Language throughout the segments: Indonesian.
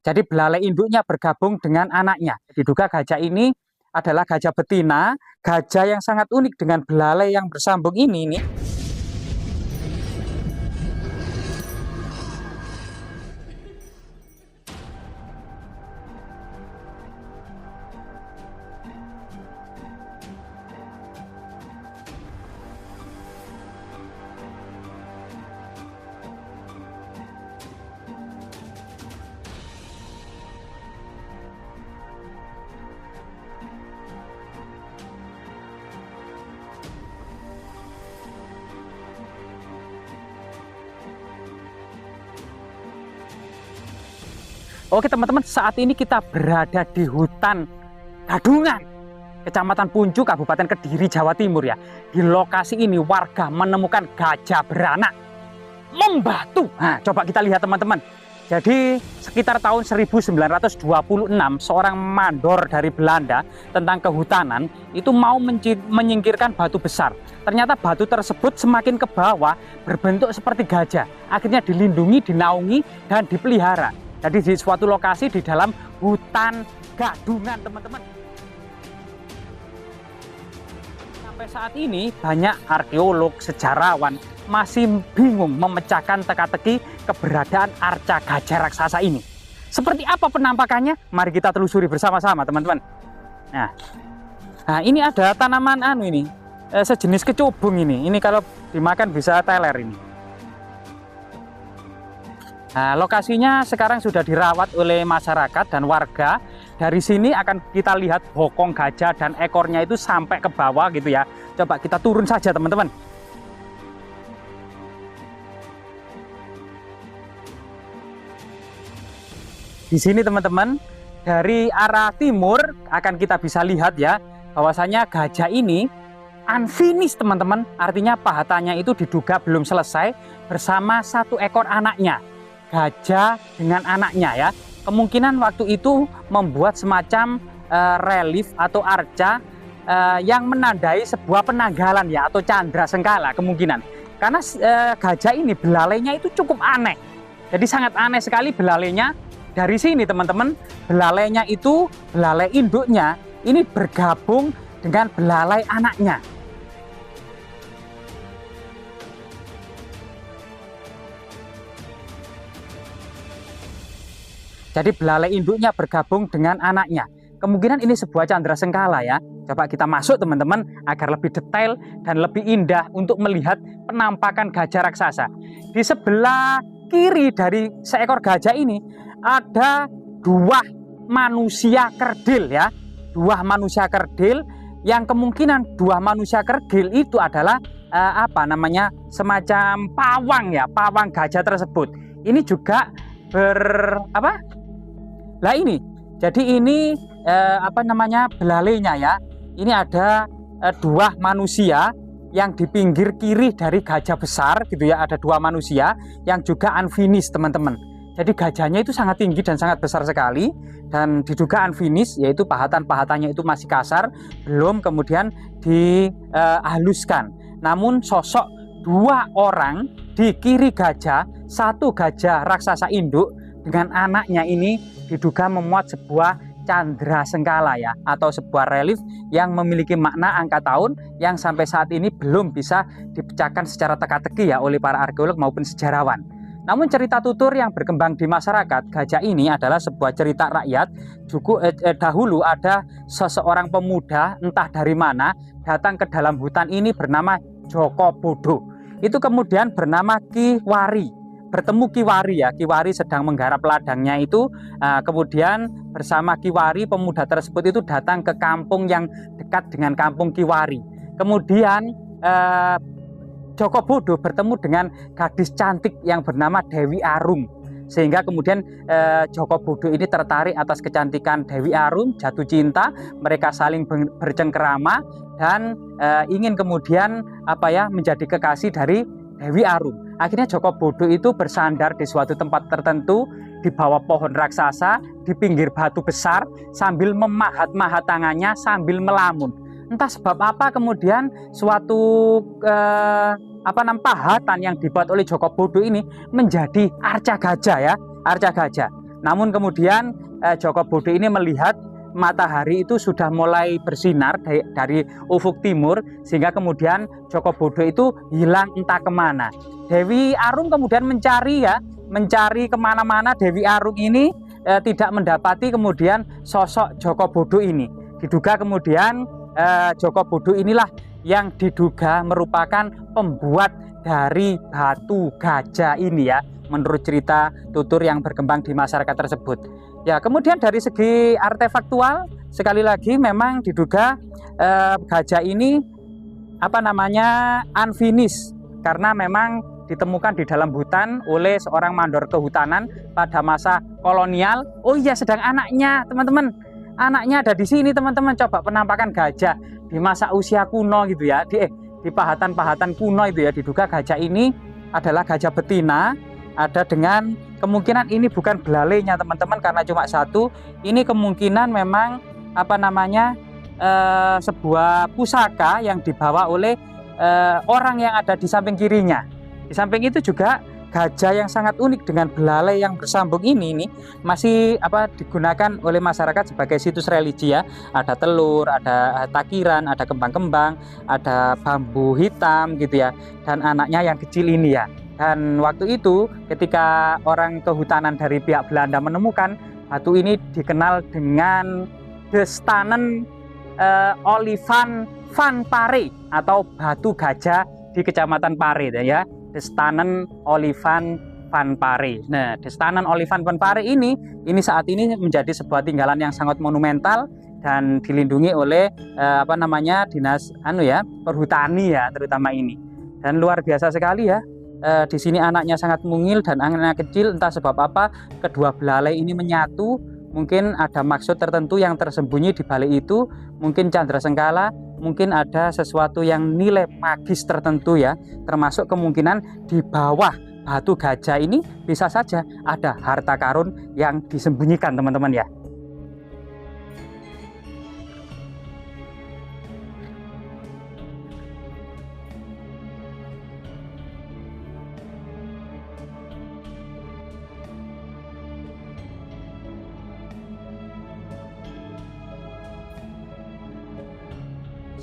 Jadi belalai induknya bergabung dengan anaknya. Diduga gajah ini adalah gajah betina, gajah yang sangat unik dengan belalai yang bersambung ini. Oke teman-teman, saat ini kita berada di hutan Gadungan, Kecamatan Puncu, Kabupaten Kediri, Jawa Timur ya. Di lokasi ini warga menemukan gajah beranak membatu. Nah, coba kita lihat teman-teman. Jadi sekitar tahun 1926 seorang mandor dari Belanda tentang kehutanan itu mau menyingkirkan batu besar. Ternyata batu tersebut semakin ke bawah berbentuk seperti gajah. Akhirnya dilindungi, dinaungi, dan dipelihara. Jadi di suatu lokasi di dalam hutan Gadungan teman-teman. Sampai saat ini banyak arkeolog, sejarawan masih bingung memecahkan teka-teki keberadaan arca gajah raksasa ini. Seperti apa penampakannya? Mari kita telusuri bersama-sama teman-teman. Nah ini ada tanaman ini sejenis kecubung ini. Ini kalau dimakan bisa teler ini. Nah, lokasinya sekarang sudah dirawat oleh masyarakat dan warga. Dari sini akan kita lihat bokong gajah dan ekornya itu sampai ke bawah gitu ya. Coba kita turun saja teman-teman. Di sini teman-teman, dari arah timur akan kita bisa lihat ya, bahwasanya gajah ini unfinished teman-teman. Artinya pahatannya itu diduga belum selesai bersama satu ekor anaknya. Gajah dengan anaknya ya, kemungkinan waktu itu membuat semacam relief atau arca yang menandai sebuah penanggalan ya, atau candra sengkala kemungkinan. Karena gajah ini belalainya itu cukup aneh, jadi sangat aneh sekali belalainya. Dari sini teman-teman, belalainya itu, belalai induknya ini bergabung dengan belalai anaknya. Jadi belalai induknya bergabung dengan anaknya. Kemungkinan ini sebuah candra sengkala ya. Coba kita masuk teman-teman agar lebih detail dan lebih indah untuk melihat penampakan gajah raksasa. Di sebelah kiri dari seekor gajah ini ada dua manusia kerdil ya. Dua manusia kerdil yang kemungkinan dua manusia kerdil itu adalah semacam pawang ya, pawang gajah tersebut. Ini juga ini jadi ini belalainya ya. Ini ada dua manusia yang di pinggir kiri dari gajah besar gitu ya. Ada dua manusia yang juga unfinished teman-teman. Jadi gajahnya itu sangat tinggi dan sangat besar sekali, dan diduga unfinished, yaitu pahatan-pahatannya itu masih kasar, belum kemudian dihaluskan. Namun sosok dua orang di kiri gajah, satu gajah raksasa induk dengan anaknya ini diduga memuat sebuah candra sengkala ya, atau sebuah relief yang memiliki makna angka tahun yang sampai saat ini belum bisa dipecahkan secara teka-teki ya oleh para arkeolog maupun sejarawan. Namun cerita tutur yang berkembang di masyarakat gajah ini adalah sebuah cerita rakyat. Dahulu ada seseorang pemuda entah dari mana datang ke dalam hutan ini bernama Joko Bodo. Itu kemudian bernama Ki Wari. Bertemu Ki Wari ya, Ki Wari sedang menggarap ladangnya itu. Kemudian bersama Ki Wari, pemuda tersebut itu datang ke kampung yang dekat dengan kampung Ki Wari. Kemudian Joko Bodo bertemu dengan gadis cantik yang bernama Dewi Arum. Sehingga kemudian Joko Bodo ini tertarik atas kecantikan Dewi Arum, jatuh cinta, mereka saling bercengkerama dan ingin kemudian menjadi kekasih dari Dewi Arum. Akhirnya Joko Bodo itu bersandar di suatu tempat tertentu di bawah pohon raksasa di pinggir batu besar sambil memahat-mahat tangannya sambil melamun. Entah sebab apa kemudian suatu pahatan yang dibuat oleh Joko Bodo ini menjadi arca gajah ya, arca gajah. Namun kemudian Joko Bodo ini melihat matahari itu sudah mulai bersinar dari ufuk timur, sehingga kemudian Joko Bodo itu hilang entah kemana. Dewi Arung kemudian mencari kemana-mana. Dewi Arung ini tidak mendapati kemudian sosok Joko Bodo ini. Diduga kemudian Joko Bodo inilah yang diduga merupakan pembuat dari batu gajah ini ya, menurut cerita tutur yang berkembang di masyarakat tersebut. Ya, kemudian dari segi artefaktual, sekali lagi memang diduga gajah ini unfinished, karena memang ditemukan di dalam hutan oleh seorang mandor kehutanan pada masa kolonial. Oh iya, sedang anaknya, teman-teman. Anaknya ada di sini, teman-teman. Coba penampakan gajah di masa usia kuno gitu ya, di pahatan-pahatan kuno itu ya. Diduga gajah ini adalah gajah betina, ada dengan kemungkinan ini bukan belalainya, teman-teman, karena cuma satu. Ini kemungkinan memang sebuah pusaka yang dibawa oleh orang yang ada di samping kirinya. Di samping itu juga gajah yang sangat unik dengan belalai yang bersambung ini masih digunakan oleh masyarakat sebagai situs religi ya. Ada telur, ada takiran, ada kembang-kembang, ada bambu hitam gitu ya, dan anaknya yang kecil ini ya. Dan waktu itu ketika orang kehutanan dari pihak Belanda menemukan batu ini, dikenal dengan De Stanen Olifant van Pare atau batu gajah di Kecamatan Pare ya. De Stanen Olifant van Pare. Nah, De Stanen Olifant van Pare ini saat ini menjadi sebuah tinggalan yang sangat monumental dan dilindungi oleh dinas perhutani ya, terutama ini. Dan luar biasa sekali ya. Di sini anaknya sangat mungil dan anaknya kecil, entah sebab apa kedua belalai ini menyatu. Mungkin ada maksud tertentu yang tersembunyi di balik itu, mungkin candra sengkala, mungkin ada sesuatu yang nilai magis tertentu ya, termasuk kemungkinan di bawah batu gajah ini bisa saja ada harta karun yang disembunyikan, teman-teman ya.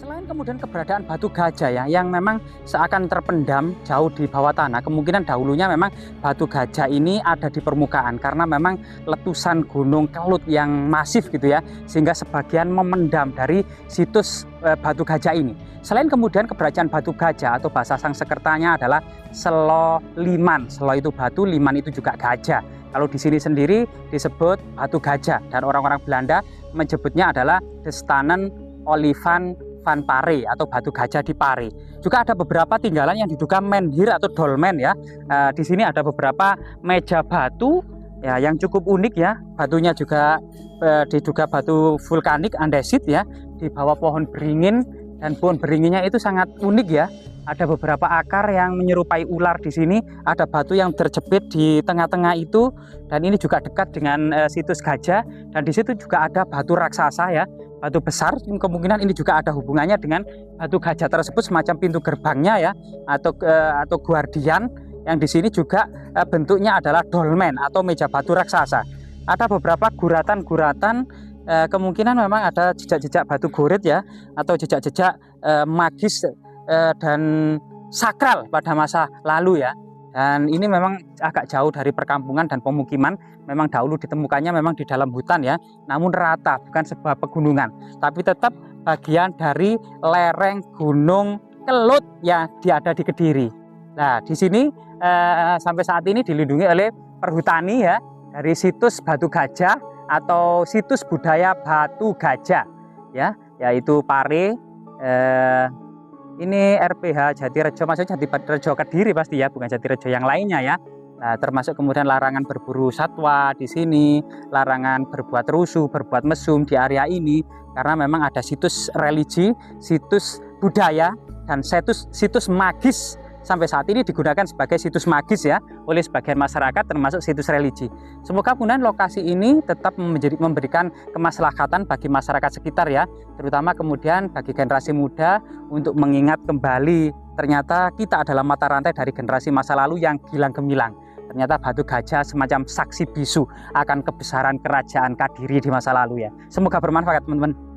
Selain kemudian keberadaan batu gajah ya, yang memang seakan terpendam jauh di bawah tanah, kemungkinan dahulunya memang batu gajah ini ada di permukaan karena memang letusan gunung Kelut yang masif gitu ya, sehingga sebagian memendam dari situs batu gajah ini. Selain kemudian keberadaan batu gajah atau bahasa Sanskertanya adalah Selo Liman. Selo itu batu, liman itu juga gajah. Kalau di sini sendiri disebut batu gajah dan orang-orang Belanda menyebutnya adalah De Stanen Olifant van Pare atau batu gajah di Pare. Juga ada beberapa tinggalan yang diduga menhir atau dolmen ya. Di sini ada beberapa meja batu ya yang cukup unik ya. Batunya juga diduga batu vulkanik andesit ya, di bawah pohon beringin, dan pohon beringinnya itu sangat unik ya. Ada beberapa akar yang menyerupai ular di sini. Ada batu yang terjepit di tengah-tengah itu, dan ini juga dekat dengan situs gajah. Dan di situ juga ada batu raksasa ya, batu besar. Kemungkinan ini juga ada hubungannya dengan batu gajah tersebut, semacam pintu gerbangnya ya, atau guardian. Yang di sini juga bentuknya adalah dolmen atau meja batu raksasa. Ada beberapa guratan-guratan, kemungkinan memang ada jejak-jejak batu goret ya, atau jejak-jejak magis dan sakral pada masa lalu ya. Dan ini memang agak jauh dari perkampungan dan pemukiman. Memang dahulu ditemukannya memang di dalam hutan ya, namun rata, bukan sebuah pegunungan, tapi tetap bagian dari lereng Gunung Kelut yang ada di Kediri. Nah, di sini sampai saat ini dilindungi oleh perhutani ya, dari situs Batu Gajah atau situs budaya Batu Gajah ya, yaitu Pare. Ini RPH Jatirejo, maksudnya Jatirejo Kediri pasti ya, bukan Jatirejo yang lainnya ya. Nah, termasuk kemudian larangan berburu satwa di sini, larangan berbuat rusuh, berbuat mesum di area ini, karena memang ada situs religi, situs budaya, dan situs magis. Sampai saat ini digunakan sebagai situs magis ya oleh sebagian masyarakat, termasuk situs religi. Semoga kemudian lokasi ini tetap memberikan kemaslahatan bagi masyarakat sekitar ya, terutama kemudian bagi generasi muda untuk mengingat kembali ternyata kita adalah mata rantai dari generasi masa lalu yang gilang gemilang. Ternyata batu gajah semacam saksi bisu akan kebesaran kerajaan Kadiri di masa lalu ya. Semoga bermanfaat teman-teman.